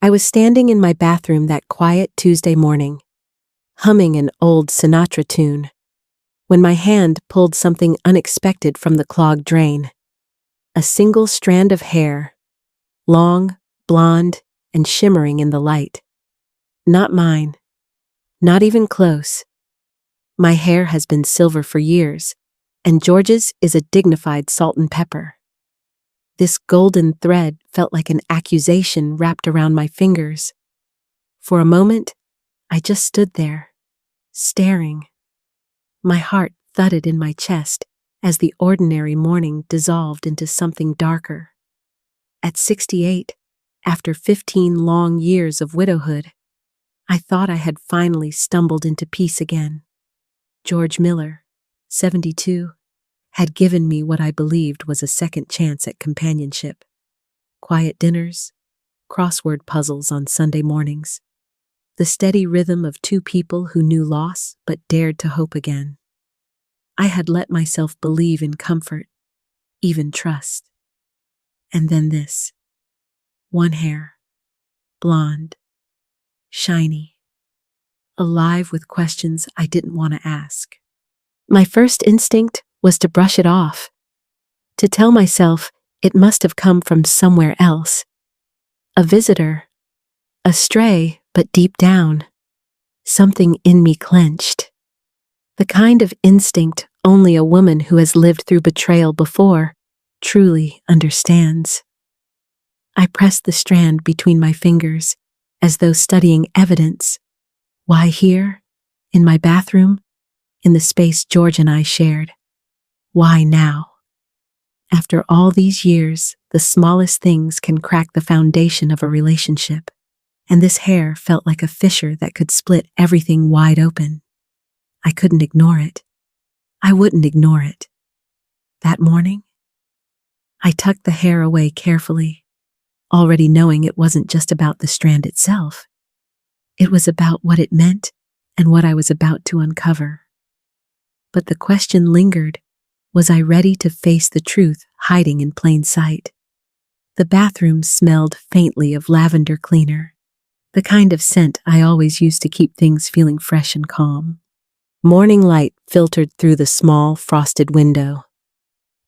I was standing in my bathroom that quiet Tuesday morning, humming an old Sinatra tune, when my hand pulled something unexpected from the clogged drain. A single strand of hair, long, blonde, and shimmering in the light. Not mine. Not even close. My hair has been silver for years, and George's is a dignified salt and pepper. This golden thread felt like an accusation wrapped around my fingers. For a moment, I just stood there, staring. My heart thudded in my chest as the ordinary morning dissolved into something darker. At 68, after 15 long years of widowhood, I thought I had finally stumbled into peace again. George Miller, 72, had given me what I believed was a second chance at companionship. Quiet dinners, crossword puzzles on Sunday mornings, the steady rhythm of two people who knew loss but dared to hope again. I had let myself believe in comfort, even trust. And then this. One hair, blonde, shiny, alive with questions I didn't want to ask. My first instinct was to brush it off, to tell myself it must have come from somewhere else. A visitor, a stray, but deep down, something in me clenched. The kind of instinct only a woman who has lived through betrayal before truly understands. I pressed the strand between my fingers, as though studying evidence. Why here? In my bathroom? In the space George and I shared? Why now? After all these years, the smallest things can crack the foundation of a relationship, and this hair felt like a fissure that could split everything wide open. I couldn't ignore it. I wouldn't ignore it. That morning, I tucked the hair away carefully, already knowing it wasn't just about the strand itself. It was about what it meant and what I was about to uncover. But the question lingered, was I ready to face the truth hiding in plain sight? The bathroom smelled faintly of lavender cleaner, the kind of scent I always used to keep things feeling fresh and calm. Morning light filtered through the small, frosted window,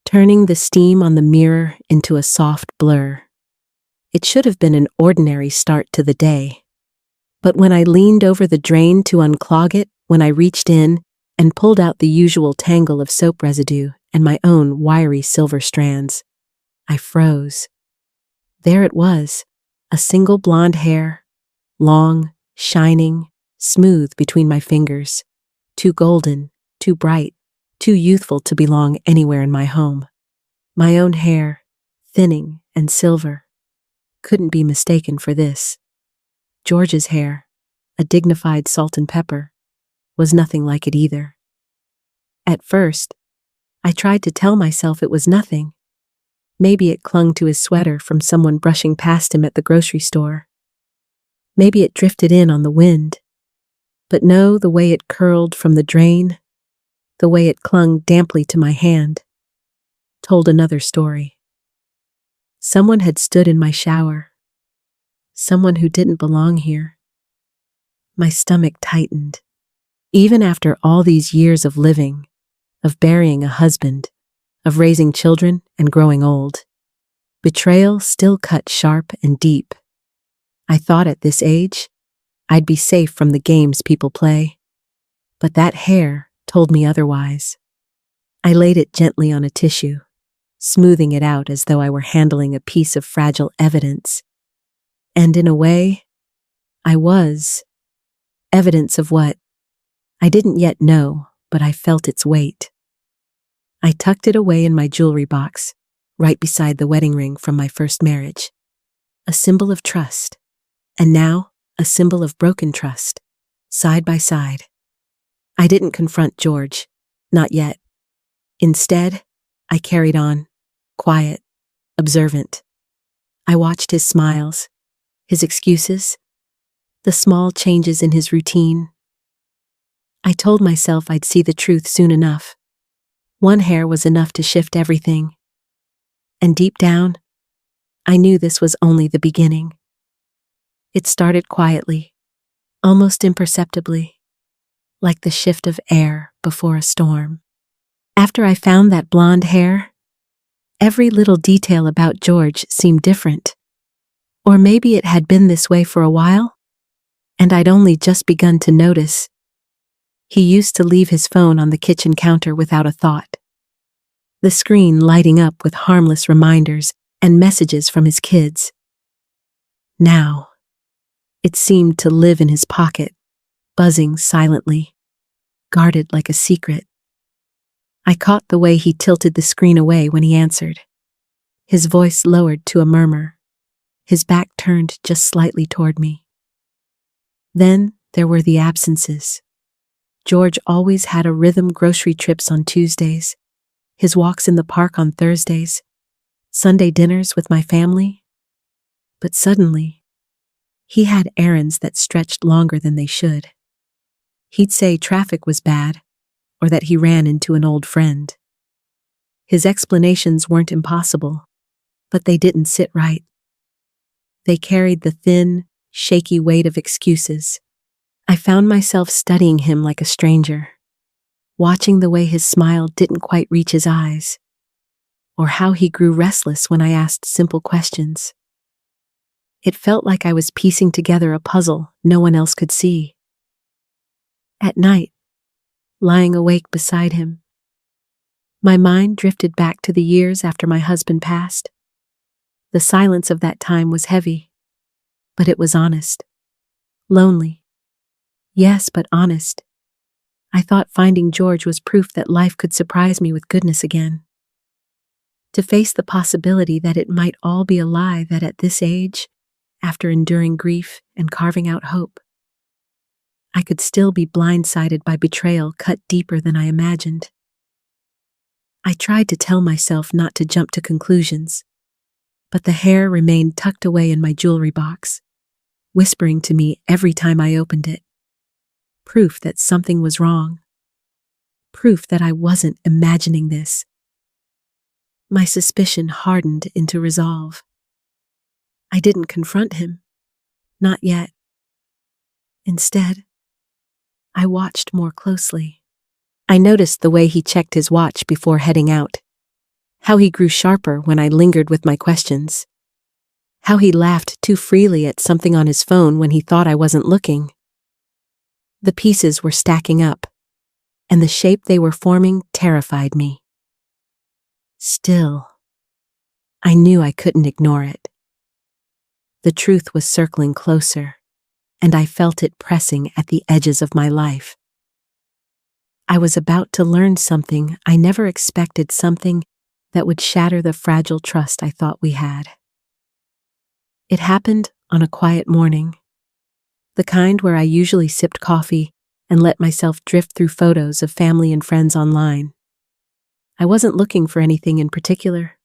turning the steam on the mirror into a soft blur. It should have been an ordinary start to the day. But when I leaned over the drain to unclog it, when I reached in and pulled out the usual tangle of soap residue and my own wiry silver strands, I froze. There it was, a single blonde hair, long, shining, smooth between my fingers, too golden, too bright, too youthful to belong anywhere in my home. My own hair, thinning and silver, couldn't be mistaken for this. George's hair, a dignified salt and pepper, was nothing like it either. At first, I tried to tell myself it was nothing. Maybe it clung to his sweater from someone brushing past him at the grocery store. Maybe it drifted in on the wind. But no, the way it curled from the drain, the way it clung damply to my hand, told another story. Someone had stood in my shower. Someone who didn't belong here. My stomach tightened. Even after all these years of living, of burying a husband, of raising children and growing old, betrayal still cut sharp and deep. I thought at this age, I'd be safe from the games people play. But that hair told me otherwise. I laid it gently on a tissue, smoothing it out as though I were handling a piece of fragile evidence. And in a way, I was. Evidence of what? I didn't yet know, but I felt its weight. I tucked it away in my jewelry box, right beside the wedding ring from my first marriage. A symbol of trust. And now, a symbol of broken trust, side by side. I didn't confront George, not yet. Instead, I carried on, quiet, observant. I watched his smiles, his excuses, the small changes in his routine. I told myself I'd see the truth soon enough. One hair was enough to shift everything. And deep down, I knew this was only the beginning. It started quietly, almost imperceptibly, like the shift of air before a storm. After I found that blonde hair, every little detail about George seemed different. Or maybe it had been this way for a while, and I'd only just begun to notice. He used to leave his phone on the kitchen counter without a thought, the screen lighting up with harmless reminders and messages from his kids. Now, it seemed to live in his pocket, buzzing silently, guarded like a secret. I caught the way he tilted the screen away when he answered, his voice lowered to a murmur, his back turned just slightly toward me. Then there were the absences. George always had a rhythm: grocery trips on Tuesdays, his walks in the park on Thursdays, Sunday dinners with my family. But suddenly, he had errands that stretched longer than they should. He'd say traffic was bad, or that he ran into an old friend. His explanations weren't impossible, but they didn't sit right. They carried the thin, shaky weight of excuses. I found myself studying him like a stranger, watching the way his smile didn't quite reach his eyes, or how he grew restless when I asked simple questions. It felt like I was piecing together a puzzle no one else could see. At night, lying awake beside him, my mind drifted back to the years after my husband passed. The silence of that time was heavy, but it was honest. Lonely. Yes, but honest. I thought finding George was proof that life could surprise me with goodness again. To face the possibility that it might all be a lie, that at this age, after enduring grief and carving out hope, I could still be blindsided by betrayal cut deeper than I imagined. I tried to tell myself not to jump to conclusions, but the hair remained tucked away in my jewelry box, whispering to me every time I opened it. Proof that something was wrong. Proof that I wasn't imagining this. My suspicion hardened into resolve. I didn't confront him. Not yet. Instead, I watched more closely. I noticed the way he checked his watch before heading out, how he grew sharper when I lingered with my questions, how he laughed too freely at something on his phone when he thought I wasn't looking. The pieces were stacking up, and the shape they were forming terrified me. Still, I knew I couldn't ignore it. The truth was circling closer, and I felt it pressing at the edges of my life. I was about to learn something I never expected, something that would shatter the fragile trust I thought we had. It happened on a quiet morning, the kind where I usually sipped coffee and let myself drift through photos of family and friends online. I wasn't looking for anything in particular,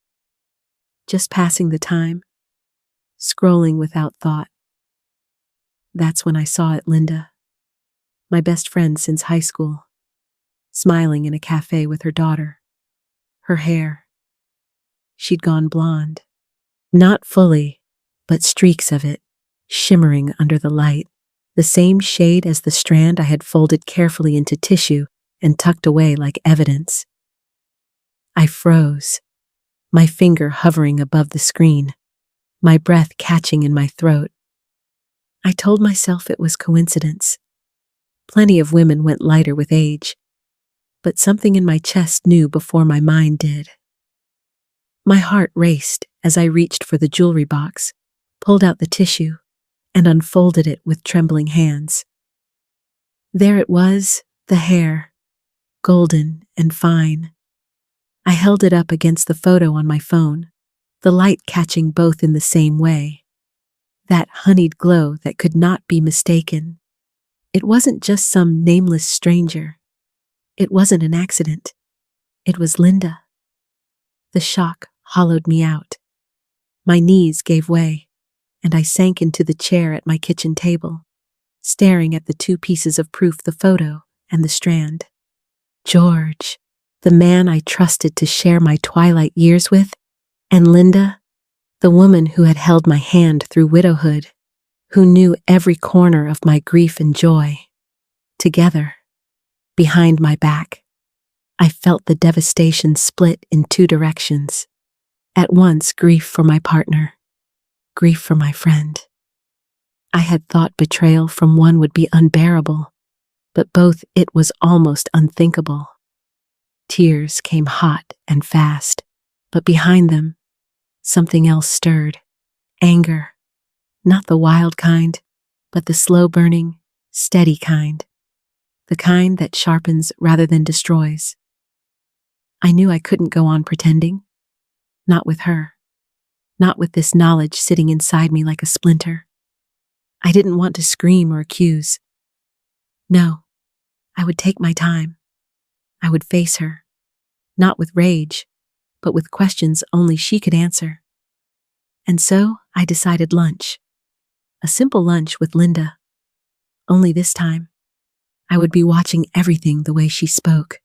just passing the time, scrolling without thought. That's when I saw it: Linda, my best friend since high school, smiling in a cafe with her daughter. Her hair, she'd gone blonde. Not fully, but streaks of it, shimmering under the light, the same shade as the strand I had folded carefully into tissue and tucked away like evidence. I froze, my finger hovering above the screen, my breath catching in my throat. I told myself it was coincidence. Plenty of women went lighter with age, but something in my chest knew before my mind did. My heart raced as I reached for the jewelry box, pulled out the tissue, and unfolded it with trembling hands. There it was, the hair, golden and fine. I held it up against the photo on my phone, the light catching both in the same way. That honeyed glow that could not be mistaken. It wasn't just some nameless stranger. It wasn't an accident. It was Linda. The shock hollowed me out. My knees gave way, and I sank into the chair at my kitchen table, staring at the two pieces of proof: the photo and the strand. George, the man I trusted to share my twilight years with, and Linda, the woman who had held my hand through widowhood, who knew every corner of my grief and joy. Together, behind my back, I felt the devastation split in two directions. At once, grief for my partner, grief for my friend. I had thought betrayal from one would be unbearable, but both it was almost unthinkable. Tears came hot and fast, but behind them, something else stirred. Anger. Not the wild kind, but the slow-burning, steady kind. The kind that sharpens rather than destroys. I knew I couldn't go on pretending. Not with her. Not with this knowledge sitting inside me like a splinter. I didn't want to scream or accuse. No, I would take my time. I would face her. Not with rage, but with questions only she could answer. And so I decided lunch. A simple lunch with Linda. Only this time, I would be watching everything the way she spoke,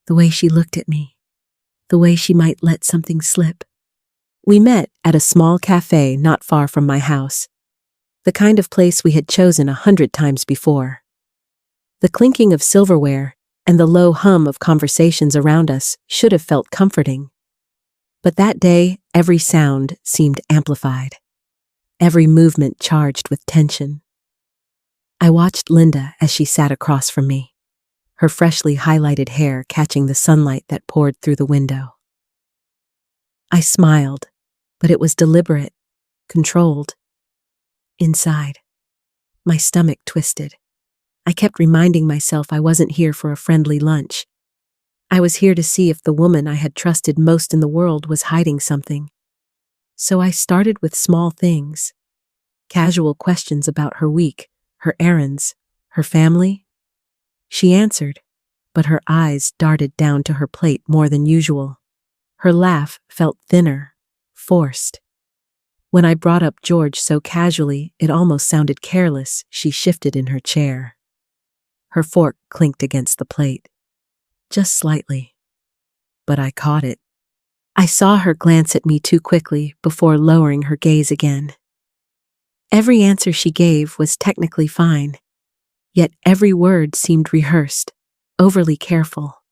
the way she looked at me, the way she might let something slip. We met at a small cafe not far from my house, the kind of place we had chosen 100 times before. The clinking of silverware and the low hum of conversations around us should have felt comforting. But that day, every sound seemed amplified, every movement charged with tension. I watched Linda as she sat across from me, her freshly highlighted hair catching the sunlight that poured through the window. I smiled, but it was deliberate, controlled. Inside, my stomach twisted. I kept reminding myself I wasn't here for a friendly lunch. I was here to see if the woman I had trusted most in the world was hiding something. So I started with small things. Casual questions about her week, her errands, her family. She answered, but her eyes darted down to her plate more than usual. Her laugh felt thinner, forced. When I brought up George so casually it almost sounded careless, she shifted in her chair. Her fork clinked against the plate. Just slightly. But I caught it. I saw her glance at me too quickly before lowering her gaze again. Every answer she gave was technically fine, yet every word seemed rehearsed, overly careful.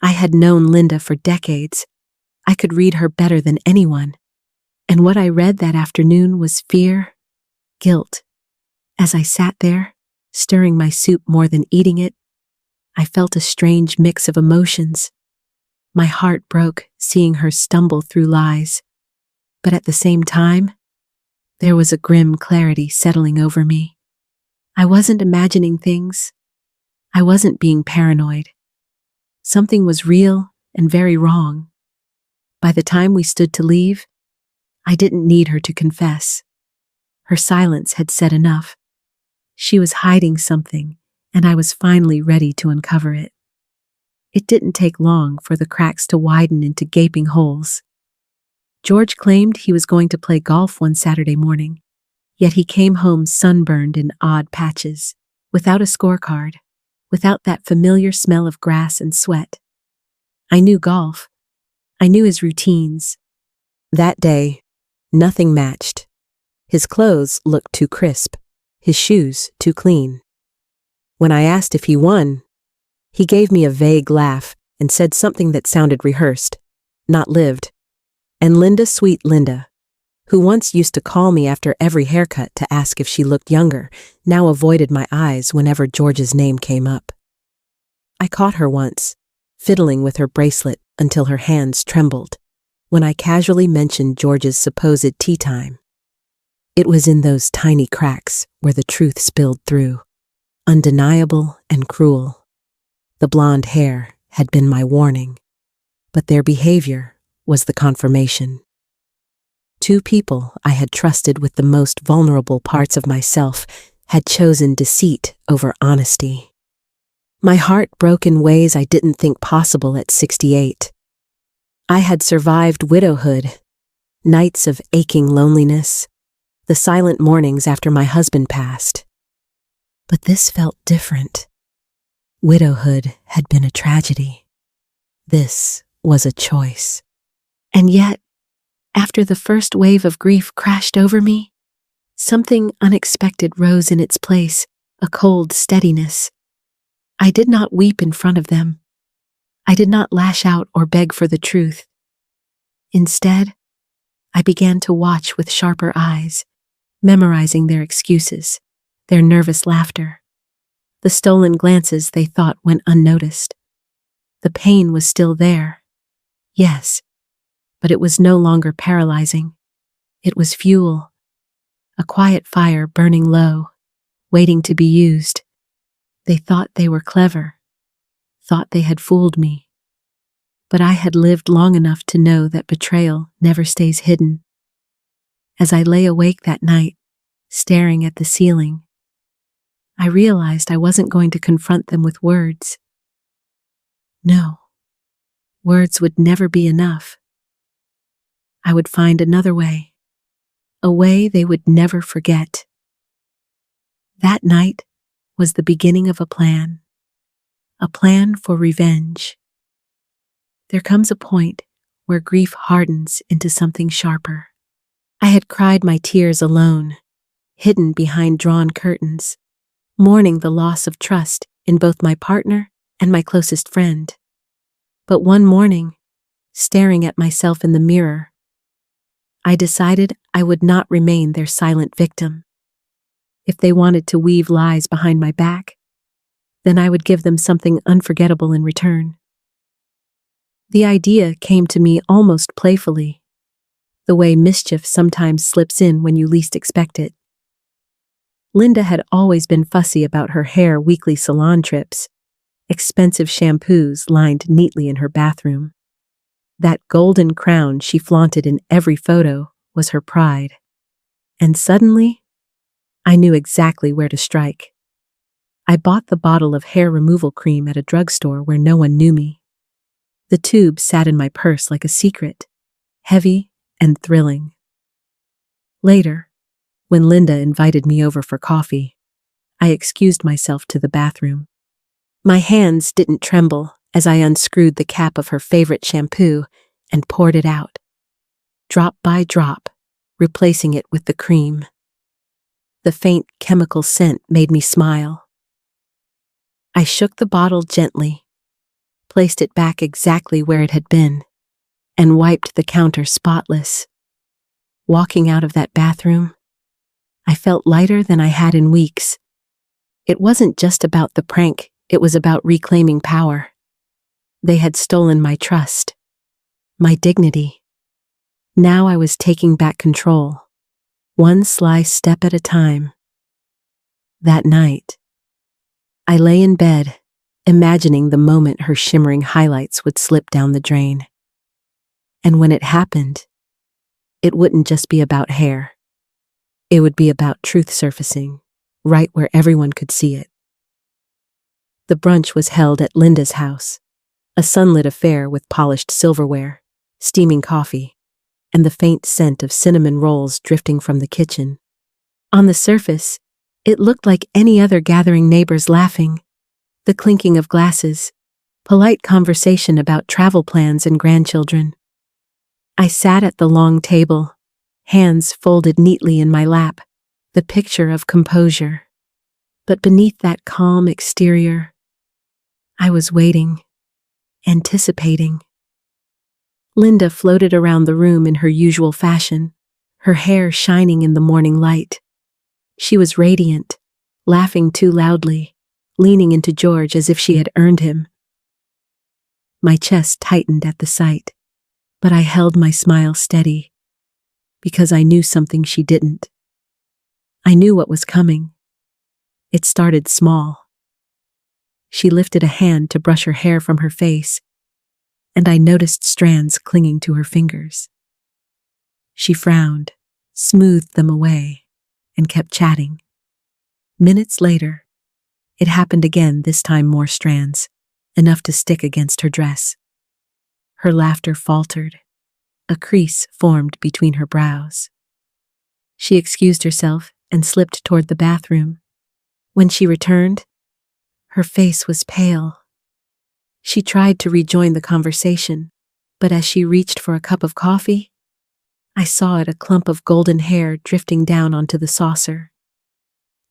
I had known Linda for decades. I could read her better than anyone. And what I read that afternoon was fear, guilt. As I sat there, stirring my soup more than eating it, I felt a strange mix of emotions. My heart broke seeing her stumble through lies. But at the same time, there was a grim clarity settling over me. I wasn't imagining things. I wasn't being paranoid. Something was real and very wrong. By the time we stood to leave, I didn't need her to confess. Her silence had said enough. She was hiding something, and I was finally ready to uncover it. It didn't take long for the cracks to widen into gaping holes. George claimed he was going to play golf one Saturday morning, yet he came home sunburned in odd patches, without a scorecard, without that familiar smell of grass and sweat. I knew golf. I knew his routines. That day, nothing matched. His clothes looked too crisp, his shoes too clean. When I asked if he won, he gave me a vague laugh and said something that sounded rehearsed, not lived. And Linda, sweet Linda, who once used to call me after every haircut to ask if she looked younger, now avoided my eyes whenever George's name came up. I caught her once, fiddling with her bracelet until her hands trembled, when I casually mentioned George's supposed tea time. It was in those tiny cracks where the truth spilled through, undeniable and cruel. The blonde hair had been my warning, but their behavior was the confirmation. Two people I had trusted with the most vulnerable parts of myself had chosen deceit over honesty. My heart broke in ways I didn't think possible at 68. I had survived widowhood, nights of aching loneliness, the silent mornings after my husband passed. But this felt different. Widowhood had been a tragedy. This was a choice. And yet, after the first wave of grief crashed over me, Something unexpected rose in its place, a cold steadiness. I did not weep in front of them. I did not lash out or beg for the truth. Instead, I began to watch with sharper eyes, memorizing their excuses, their nervous laughter, the stolen glances they thought went unnoticed. The pain was still there, yes, but it was no longer paralyzing. It was fuel, a quiet fire burning low, waiting to be used. They thought they were clever, thought they had fooled me. But I had lived long enough to know that betrayal never stays hidden. As I lay awake that night, staring at the ceiling, I realized I wasn't going to confront them with words. No, words would never be enough. I would find another way, a way they would never forget. That night was the beginning of a plan for revenge. There comes a point where grief hardens into something sharper. I had cried my tears alone, hidden behind drawn curtains, mourning the loss of trust in both my partner and my closest friend. But one morning, staring at myself in the mirror, I decided I would not remain their silent victim. If they wanted to weave lies behind my back, then I would give them something unforgettable in return. The idea came to me almost playfully, the way mischief sometimes slips in when you least expect it. Linda had always been fussy about her hair weekly salon trips, expensive shampoos lined neatly in her bathroom. That golden crown she flaunted in every photo was her pride. And suddenly, I knew exactly where to strike. I bought the bottle of hair removal cream at a drugstore where no one knew me. The tube sat in my purse like a secret, heavy and thrilling. Later, when Linda invited me over for coffee, I excused myself to the bathroom. My hands didn't tremble as I unscrewed the cap of her favorite shampoo and poured it out, drop by drop, replacing it with the cream. The faint chemical scent made me smile. I shook the bottle gently, placed it back exactly where it had been, and wiped the counter spotless. Walking out of that bathroom, I felt lighter than I had in weeks. It wasn't just about the prank, it was about reclaiming power. They had stolen my trust, my dignity. Now I was taking back control, one sly step at a time. That night, I lay in bed, imagining the moment her shimmering highlights would slip down the drain. And when it happened, it wouldn't just be about hair. It would be about truth surfacing, right where everyone could see it. The brunch was held at Linda's house, a sunlit affair with polished silverware, steaming coffee, and the faint scent of cinnamon rolls drifting from the kitchen. On the surface, it looked like any other gathering, neighbors laughing, the clinking of glasses, polite conversation about travel plans and grandchildren. I sat at the long table, hands folded neatly in my lap, the picture of composure. But beneath that calm exterior, I was waiting, anticipating. Linda floated around the room in her usual fashion, her hair shining in the morning light. She was radiant, laughing too loudly, leaning into George as if she had earned him. My chest tightened at the sight, but I held my smile steady, because I knew something she didn't. I knew what was coming. It started small. She lifted a hand to brush her hair from her face, and I noticed strands clinging to her fingers. She frowned, smoothed them away, and kept chatting. Minutes later, it happened again, this time more strands, enough to stick against her dress. Her laughter faltered. A crease formed between her brows. She excused herself and slipped toward the bathroom. When she returned, her face was pale. She tried to rejoin the conversation, but as she reached for a cup of coffee, I saw it, a clump of golden hair drifting down onto the saucer.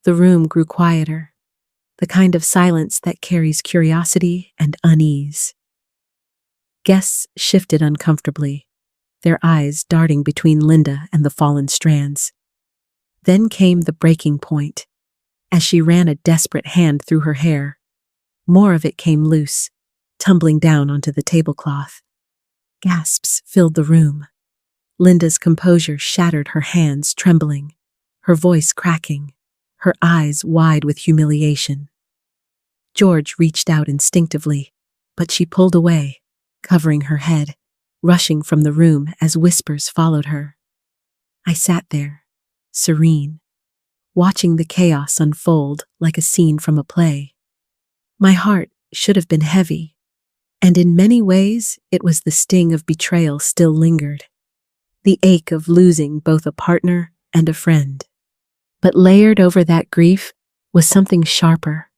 The room grew quieter, the kind of silence that carries curiosity and unease. Guests shifted uncomfortably, their eyes darting between Linda and the fallen strands. Then came the breaking point. As she ran a desperate hand through her hair, more of it came loose, tumbling down onto the tablecloth. Gasps filled the room. Linda's composure shattered, her hands trembling, her voice cracking, her eyes wide with humiliation. George reached out instinctively, but she pulled away, covering her head, rushing from the room as whispers followed her. I sat there, serene, watching the chaos unfold like a scene from a play. My heart should have been heavy, and in many ways it was the sting of betrayal still lingered, the ache of losing both a partner and a friend. But layered over that grief was something sharper,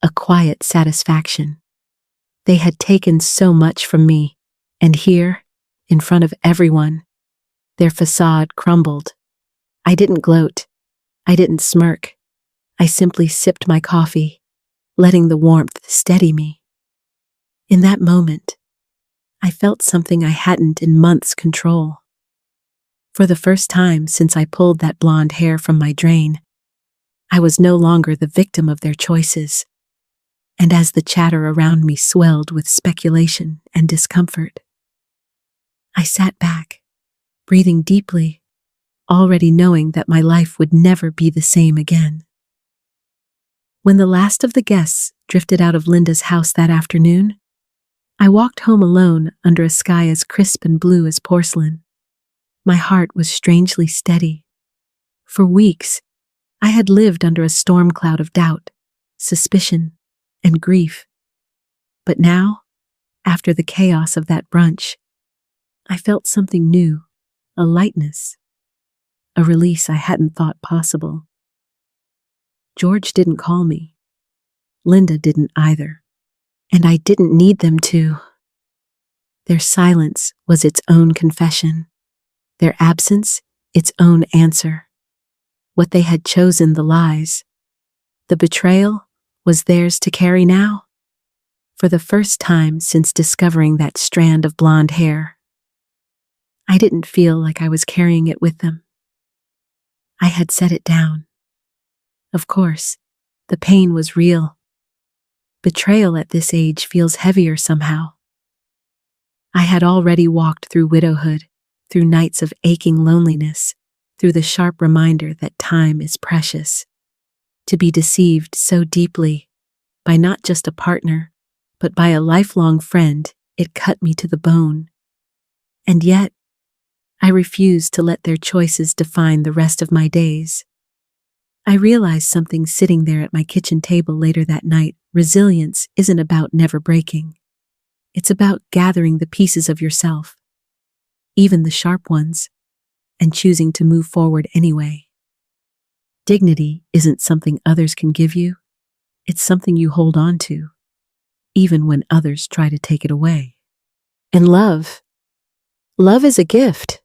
a quiet satisfaction. They had taken so much from me, and here, in front of everyone, their facade crumbled. I didn't gloat. I didn't smirk. I simply sipped my coffee, letting the warmth steady me. In that moment, I felt something I hadn't in months control. For the first time since I pulled that blonde hair from my drain, I was no longer the victim of their choices. And as the chatter around me swelled with speculation and discomfort, I sat back, breathing deeply, already knowing that my life would never be the same again. When the last of the guests drifted out of Linda's house that afternoon, I walked home alone under a sky as crisp and blue as porcelain. My heart was strangely steady. For weeks, I had lived under a storm cloud of doubt, suspicion, and grief. But now, after the chaos of that brunch, I felt something new, a lightness, a release I hadn't thought possible. George didn't call me. Linda didn't either. And I didn't need them to. Their silence was its own confession. Their absence, its own answer. What they had chosen, the lies, the betrayal, was theirs to carry now. For the first time since discovering that strand of blonde hair, I didn't feel like I was carrying it with them. I had set it down. Of course, the pain was real. Betrayal at this age feels heavier somehow. I had already walked through widowhood, through nights of aching loneliness, through the sharp reminder that time is precious. To be deceived so deeply, by not just a partner, but by a lifelong friend, it cut me to the bone. And yet, I refused to let their choices define the rest of my days. I realized something sitting there at my kitchen table later that night. Resilience isn't about never breaking. It's about gathering the pieces of yourself, even the sharp ones, and choosing to move forward anyway. Dignity isn't something others can give you. It's something you hold on to, even when others try to take it away. And love is a gift,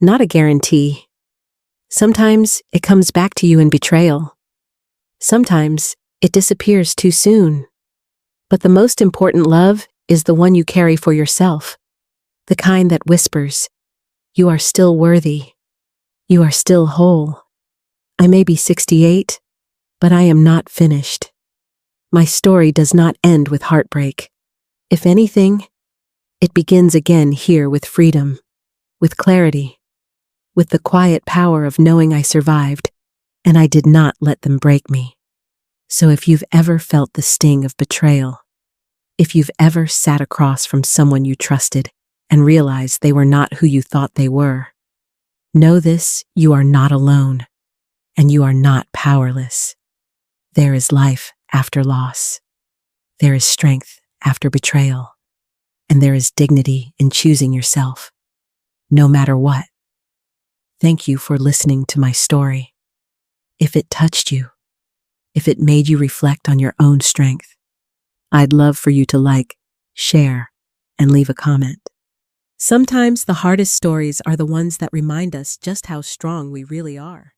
not a guarantee. Sometimes it comes back to you in betrayal. Sometimes it disappears too soon. But the most important love is the one you carry for yourself, the kind that whispers, "You are still worthy. You are still whole. I may be 68, but I am not finished." My story does not end with heartbreak. If anything, it begins again here with freedom, with clarity, with the quiet power of knowing I survived, and I did not let them break me. So if you've ever felt the sting of betrayal, if you've ever sat across from someone you trusted and realized they were not who you thought they were, know this: you are not alone, and you are not powerless. There is life after loss. There is strength after betrayal. And there is dignity in choosing yourself, no matter what. Thank you for listening to my story. If it touched you, if it made you reflect on your own strength, I'd love for you to like, share, and leave a comment. Sometimes the hardest stories are the ones that remind us just how strong we really are.